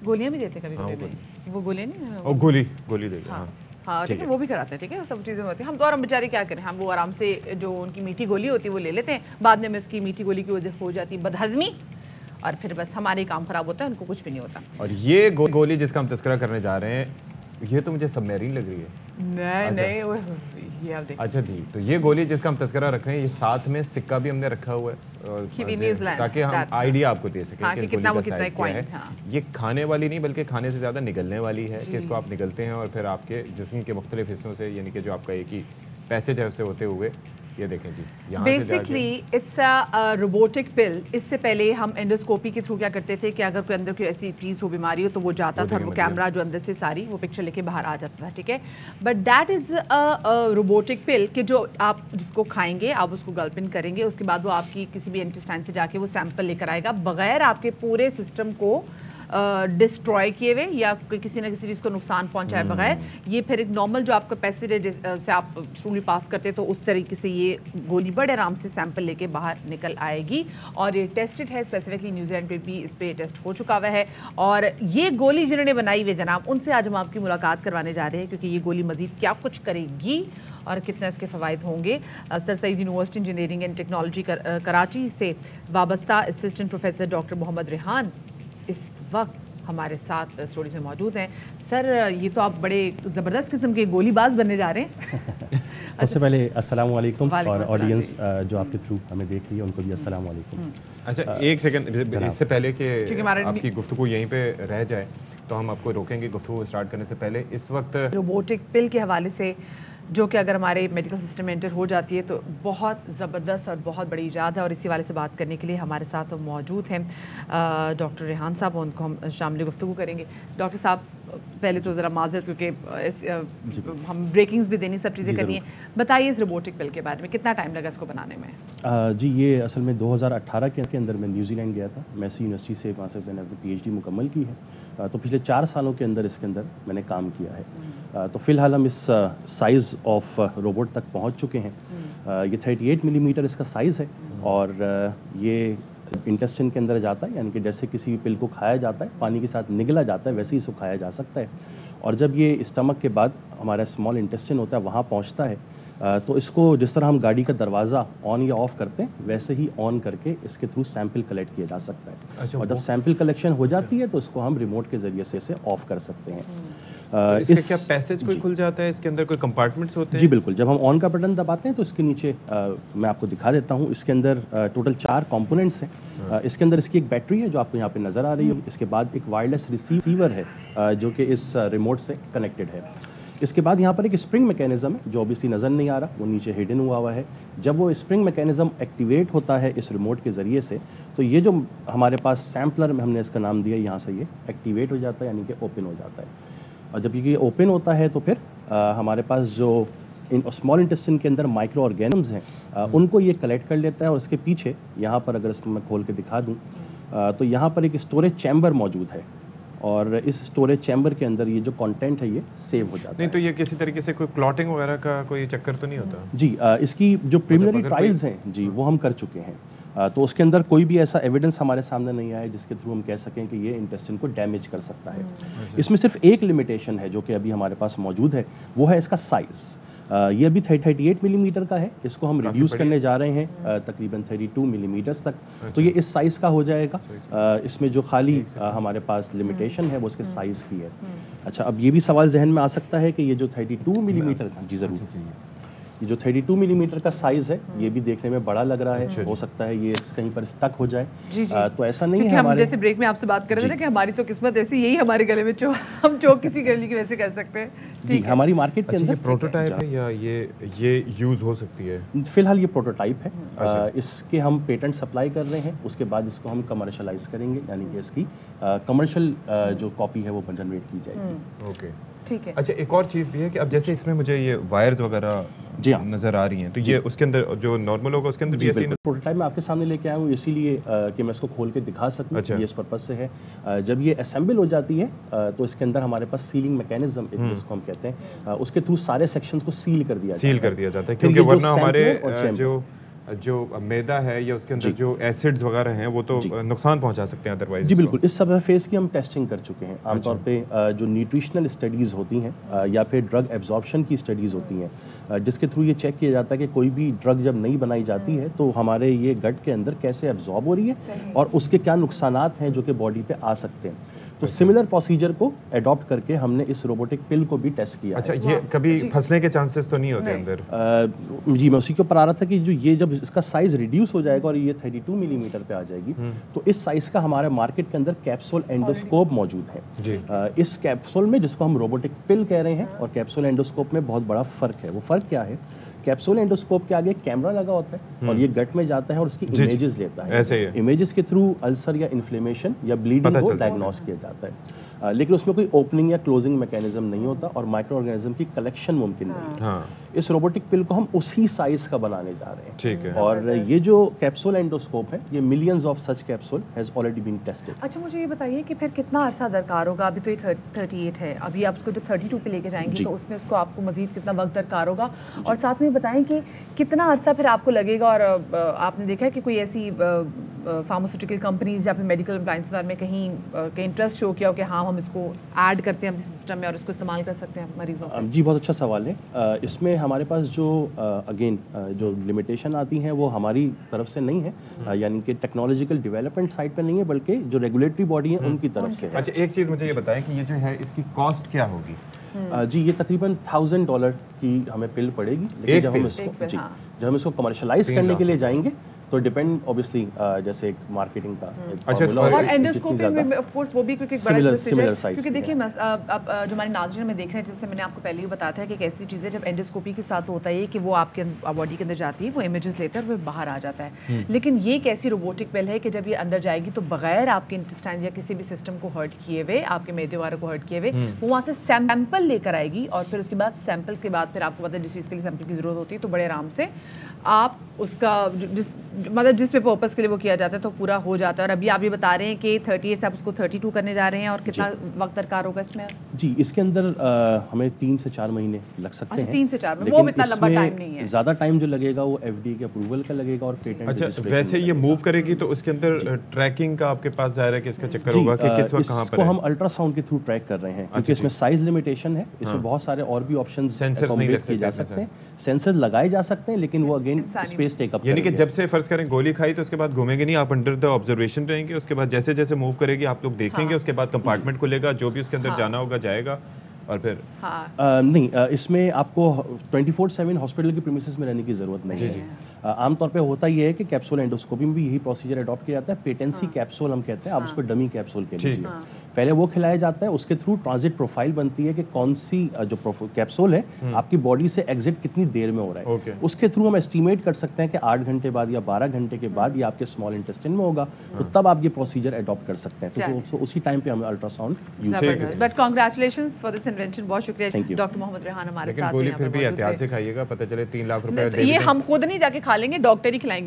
गोलियां भी देते कभी कभी, वो गोलियां नहीं, और गोली देते हैं। हाँ ठीक है, वो भी कराते हैं, ठीक है, सब चीज़ें होती हैं। हम तो और हम बेचारे क्या करें, हम वो आराम से जो उनकी मीठी गोली होती है वो ले लेते हैं, बाद में उसकी मीठी गोली की वजह हो जाती है बदहजमी, और फिर बस हमारे काम खराब होता है, उनको कुछ भी नहीं होता। और ये गोली जिसका हम तस्करा करने जा रहे हैं, ये तो मुझे सबमरीन लग रही है। नहीं, ये आप देखिए। अच्छा जी, तो ये गोली जिसका हम तस्करा रख रहे हैं, ये साथ में सिक्का भी हमने रखा हुआ है ताकि हम आइडिया आपको दे सकें कि कितना गोली का साइज क्या है। हाँ। ये खाने वाली नहीं बल्कि खाने से ज़्यादा निगलने वाली है कि इसको आप निगलते हैं और फिर आपके जिस्म के मुख्तलिफ हिस्सों से, यानी कि जो आपका एक ही पैसेज है उससे होते हुए, ये देखें जी, बेसिकली इट्स अ रोबोटिक पिल। इससे पहले हम एंडोस्कोपी के थ्रू क्या करते थे कि अगर कोई अंदर कोई ऐसी चीज़ हो, बीमारी हो, तो वो जाता था, वो कैमरा जो अंदर से सारी वो पिक्चर लेके बाहर आ जाता था, ठीक है। But that is a robotic pill कि जो आप जिसको खाएंगे, आप उसको गल्प इन करेंगे, उसके बाद वो आपकी किसी भी इंटेस्टाइन से जाके वो सैंपल लेकर आएगा, बगैर आपके पूरे सिस्टम को डिस्ट्रॉय किए हुए या किसी ना किसी चीज़ को नुकसान पहुंचाए बगैर। ये फिर एक नॉर्मल जो आपका पैसेज से आप स्ट्रूली पास करते तो उस तरीके से ये गोली बड़े आराम से सैंपल लेके बाहर निकल आएगी। और ये टेस्टेड है, स्पेसिफिकली न्यूजीलैंड पे भी इस पर टेस्ट हो चुका हुआ है। और ये गोली जिन्होंने बनाई हुई जनाब, उनसे आज हम आपकी मुलाकात करवाने जा रहे हैं, क्योंकि ये गोली मजीद क्या कुछ करेगी और कितना इसके फ़वाइद होंगे। Sir Syed university engineering and technology Karachi से वाबस्ता assistant professor doctor Mohammad Rehan इस वक्त हमारे साथ स्टूडियो में मौजूद हैं। सर, ये तो आप बड़े ज़बरदस्त किस्म के गोलीबाज बनने जा रहे हैं। सबसे पहले अस्सलाम वालेकुम, और ऑडियंस जो आपके थ्रू हमें देख रही है उनको भी अस्सलाम वालेकुम। अच्छा, एक सेकंड, इससे पहले कि आपकी गुफ्तगू यहीं पे रह जाए तो हम आपको रोकेंगे गुफ्तगू स्टार्ट करने से पहले। इस वक्त रोबोटिक पिल के हवाले से, जो कि अगर हमारे मेडिकल सिस्टम में एंटर हो जाती है तो बहुत ज़बरदस्त और बहुत बड़ी इजाद है। और इसी वाले से बात करने के लिए हमारे साथ मौजूद हैं डॉक्टर रेहान साहब, उनको हम शामिल गुफ्तगू करेंगे। डॉक्टर साहब, पहले तो ज़रा माजरत, क्योंकि हम ब्रेकिंग्स भी देनी, सब चीज़ें करनी है, बताइए इस रोबोटिक पिल के बारे में, कितना टाइम लगा इसको बनाने में? जी, ये असल में 2018 के अंदर मैं न्यूजीलैंड गया था, मैसी यूनिवर्सिटी से, वहाँ से मैंने अपनी PhD मुकम्मल की है। तो पिछले 4 सालों के अंदर इसके अंदर मैंने काम किया है। तो फ़िलहाल हम इस साइज़ ऑफ रोबोट तक पहुँच चुके हैं। ये 38 मिलीमीटर इसका साइज़ है, और ये इंटेस्टाइन के अंदर जाता है, यानी कि जैसे किसी पिल को खाया जाता है, पानी के साथ निगला जाता है, वैसे ही इसको खाया जा सकता है। और जब ये स्टमक के बाद हमारा स्मॉल इंटेस्टाइन होता है, वहाँ पहुँचता है, तो इसको जिस तरह हम गाड़ी का दरवाज़ा ऑन या ऑफ़ करते हैं, वैसे ही ऑन करके इसके थ्रू सैंपल कलेक्ट किया जा सकता है। अच्छा, और जब सैंपल कलेक्शन हो जाती है तो इसको हम रिमोट के ज़रिए से इसे ऑफ़ कर सकते हैं। इसका क्या पैसेज कोई खुल जाता है? इसके अंदर कोई कंपार्टमेंट्स होते हैं? जी बिल्कुल, जब हम ऑन का बटन दबाते हैं तो इसके नीचे मैं आपको दिखा देता हूँ, इसके अंदर टोटल 4 कंपोनेंट्स हैं। इसके अंदर इसकी एक बैटरी है जो आपको यहाँ पे नज़र आ रही है। इसके बाद एक वायरलेस रिसीवर है जो कि इस रिमोट से कनेक्टेड है। इसके बाद यहाँ पर एक स्प्रिंग मैकेनिज़्म है जो ऑब्वियसली नज़र नहीं आ रहा, वो नीचे हिडन हुआ है। जब वो स्प्रिंग मैकेनिज़्म एक्टिवेट होता है इस रिमोट के ज़रिए से, तो ये जो हमारे पास सैम्पलर में हमने इसका नाम दिया, यहाँ से ये एक्टिवेट हो जाता है, यानी कि ओपन हो जाता है। और जब ये ओपन होता है तो फिर हमारे पास जो इन स्मॉल इंटेस्टाइन के अंदर माइक्रो ऑर्गेनिम्स हैं, उनको ये कलेक्ट कर लेता है। और इसके पीछे यहाँ पर अगर इसको मैं खोल के दिखा दूँ तो यहाँ पर एक स्टोरेज चैम्बर मौजूद है, और इस स्टोरेज चैम्बर के अंदर ये जो कंटेंट है ये सेव हो जाता है। नहीं तो ये किसी तरीके से कोई क्लॉटिंग वगैरह का कोई चक्कर तो नहीं होता? जी, इसकी जो प्रीलिमिनरी ट्रायल्स हैं जी, वो हम कर चुके हैं। तो उसके अंदर कोई भी ऐसा एविडेंस हमारे सामने नहीं आया जिसके थ्रू हम कह सकें कि ये इंटेस्टाइन को डैमेज कर सकता है। इसमें सिर्फ एक लिमिटेशन है जो कि अभी हमारे पास मौजूद है, वो है इसका साइज़। ये अभी 38 मिलीमीटर का है, इसको हम रिड्यूस करने जा रहे हैं तकरीबन 32 मिलीमीटर्स तक। तो ये इस साइज़ का हो जाएगा। इसमें जो खाली हमारे पास लिमिटेशन है वो उसके साइज़ की है। अच्छा, अब ये भी सवाल जहन में आ सकता है कि ये जो 32 मिलीमीटर का, जी ज़रूर, ये जो 32 मिलीमीटर का साइज़ है ये भी देखने में बड़ा लग रहा है। हो सकता है ये कहीं पर स्टक हो जाए। तो ऐसा नहीं है। हम जैसे ब्रेक में आपसे बात कर रहे थे ना कि हमारी तो किस्मत ऐसी, यही हमारे गले में हम चोक किसी गली की वैसे कर सकते हैं। जी, हमारी मार्केट के अंदर प्रोटोटाइप है या ये यूज़ हो सकती है? फिलहाल ये प्रोटोटाइप है। इसके हम पेटेंट सप्लाई कर रहे हैं, उसके बाद इसको हम कमर्शलाइज करेंगे, यानी कि इसकी कमर्शियल जो कॉपी है वो जनरेट की जाएगी। ओके, ठीक है। अच्छा, एक और चीज़ भी है कि अब जैसे इसमें मुझे ये वायर्स वगैरह जी हाँ नज़र आ रही हैं, तो ये उसके अंदर जो नॉर्मल होगा उसके अंदर भी ऐसे ही प्रोटोटाइप मैं आपके सामने लेके आया हूँ इसीलिए कि मैं इसको खोल के दिखा सकूँ। अच्छा। ये इस पर्पज़ से है। जब ये असेंबल हो जाती है तो इसके अंदर हमारे पास सीलिंग मैकेनिज्म जिसको हम कहते हैं, उसके थ्रू सारे सेक्शंस को सील कर दिया जाता है, क्योंकि वरना हमारे जो जो मैदा है या उसके अंदर जो एसिड्स वगैरह हैं वो तो नुकसान पहुंचा सकते हैं अदरवाइज। जी बिल्कुल, इस सब फेज़ की हम टेस्टिंग कर चुके हैं। आमतौर पे जो न्यूट्रिशनल स्टडीज़ होती हैं या फिर ड्रग एब्जॉर्प्शन की स्टडीज़ होती हैं, जिसके थ्रू ये चेक किया जाता है कि कोई भी ड्रग जब नहीं बनाई जाती है तो हमारे ये गट के अंदर कैसे एब्जॉर्ब हो रही है और उसके क्या नुकसानात हैं जो कि बॉडी पे आ सकते हैं। तो सिमिलर प्रोसीजर को अडॉप्ट करके हमने इस रोबोटिक पिल को भी टेस्ट किया। अच्छा, ये कभी फंसने के चांसेस तो नहीं होते अंदर? जी मैं उसी के ऊपर आ रहा था कि जो ये जब इसका साइज रिड्यूस हो जाएगा और ये 32 मिलीमीटर पे आ जाएगी तो इस साइज का हमारे मार्केट के अंदर कैप्सूल एंडोस्कोप मौजूद है जी। इस कैप्सूल में, जिसको हम रोबोटिक पिल कह रहे हैं, और कैप्सूल एंडोस्कोप में बहुत बड़ा फ़र्क है। वो फ़र्क क्या है? कैप्सूल एंडोस्कोप के आगे कैमरा लगा होता है और ये गट में जाता है और उसकी इमेजेस लेता है। ऐसे ही इमेजेस के थ्रू अल्सर या इन्फ्लेमेशन या ब्लीडिंग को डायग्नोस किया जाता है। लेकिन उसमें कोई ओपनिंग या क्लोजिंग मैकेनिज्म नहीं होता और माइक्रो ऑर्गेनिज्म की कलेक्शन मुमकिन नहीं है। हाँ। इस रोबोटिक पिल को हम उसी साइज का बनाने जा रहे हैं। ठीक है। और ये जो कैप्सूल एंडोस्कोप है, ये millions of such capsule has already been tested. अच्छा, मुझे ये बताइए कि फिर कितना अरसा दरकार होगा? अभी तो ये 38 है, अभी आप उसको जब 32 पे लेके जाएंगे तो उसमें उसको आपको मजीद कितना वक्त दरकार होगा? और साथ में बताएं कि कितना अरसा फिर आपको लगेगा। और आपने देखा है कि कोई ऐसी फार्मास्यूटिकल कंपनीज या फिर मेडिकल अप्लायंस में कहीं इंटरेस्ट शो किया हो कि हाँ हम इसको ऐड करते हैं अपने सिस्टम में और इसको इस्तेमाल कर सकते हैं मरीजों को? जी बहुत अच्छा सवाल है। इसमें हमारे पास जो अगेन जो लिमिटेशन आती हैं वो हमारी तरफ से नहीं है, यानी कि टेक्नोलॉजिकल डेवलपमेंट साइड पे नहीं है, बल्कि जो रेगुलेटरी बॉडी है उनकी तरफ से है। अच्छा, एक चीज़ मुझे ये बताएं कि ये जो है इसकी कॉस्ट क्या होगी? जी ये तकरीबन $1000 की हमें पिल पड़ेगी। लेकिन जब हम इसको जब हम इसको कमर्शलाइज करने के लिए जाएंगे तो डिपेंड ऑब्वियसली जैसे एक मार्केटिंग का अच्छा, और एंडोस्कोपी में ऑफ कोर्स वो भी क्योंकि एक बड़ा सिमिलर है, साइज। क्योंकि देखिए अब जो हमारे नाज़रीन में देख रहे हैं, जैसे मैंने आपको पहले ही बताया था कि एक ऐसी चीज़ है जब एंडोस्कोपी के साथ होता है कि वो आपके बॉडी के अंदर जाती है, वो इमेजेस लेता है और वो बाहर आ जाता है। लेकिन ये एक ऐसी रोबोटिक पिल है कि जब ये अंदर जाएगी तो बगैर आपके इंटेस्टाइन या किसी भी सिस्टम को हर्ट किए हुए, आपके मैदे वगैरह को हर्ट किए हुए, वो वहाँ से सैंपल लेकर आएगी और फिर उसके बाद सैंपल के बाद फिर आपको पता है जिस चीज़ के लिए सैंपल की ज़रूरत होती है तो बड़े आराम से आप उसका जिस पे पर्पस के लिए वो किया जाता है तो पूरा हो जाता है। और अभी आप ये बता रहे हैं कि 38 से आप उसको 32 करने जा रहे हैं और कितना वक्त दरकार होगा इसमें? जी इसके अंदर हमें 3 से 4 महीने लग सकते हैं। 3 से 4 महीने, वो इतना लंबा टाइम नहीं है। ज़्यादा टाइम जो लगेगा वो FDA के अप्रूवल का लगेगा और पेटेंट। अच्छा, वैसे ये मूव करेगी तो उसके अंदर ट्रैकिंग का आपके पास जाहिर है कि इसका चक्कर होगा कि किस वक्त कहाँ पर है? इसको हम अल्ट्रासाउंड के थ्रू ट्रैक कर रहे हैं क्योंकि इसमें साइज लिमिटेशन है। इसमें बहुत सारे और भी ऑप्शंस अकोमोडेट किए जा सकते हैं, सेंसर लगाए जा सकते हैं, लेकिन वो अगेन स्पेस टेकअप यानी कि जब से फर्ज करें गोली खाई तो उसके बाद घूमेंगे नहीं, आप अंडर द ऑब्जर्वेशन रहेंगे। उसके बाद जैसे जैसे मूव करेगी आप लोग देखेंगे, उसके बाद कंपार्टमेंट खुलेगा, जो भी उसके अंदर जाना होगा जाएगा और फिर नहीं इसमें आपको 24/7 हॉस्पिटल की प्रीमिसेस में रहने की ज़रूरत नहीं है। आमतौर पे होता ये है कि कैप्सूल एंडोस्कोपी में भी यही प्रोसीजर अडॉप्ट किया जाता है। पेटेंसी कैप्सूल हम कहते हैं, आप उसको डमी कैप्सूल कह लीजिए। पहले वो खिलाया जाता है, उसके थ्रू ट्रांजिट प्रोफाइल बनती है कि कौन सी जो कैप्सूल है आपकी बॉडी से एग्जिट कितनी देर में हो रहा है। उसके थ्रू हम एस्टिमेट कर सकते हैं कि 8 घंटे बाद या 12 घंटे के बाद ये आपके स्मॉल इंटेस्टाइन में होगा, तो तब आप ये प्रोसीजर अडॉप्ट कर सकते हैं। तो उसी टाइम पे हमें अल्ट्रासाउंड यूज करते हैं। But congratulations for this invention, बहुत शुक्रिया डॉक्टर मोहम्मद रेहान हमारे साथ। लेकिन गोली फिर भी एहतियात से खाइएगा, पता चले 3 लाख रुपए ये हम खुद नहीं जाके खा लेंगे, डॉक्टर ही खिलाएंगे।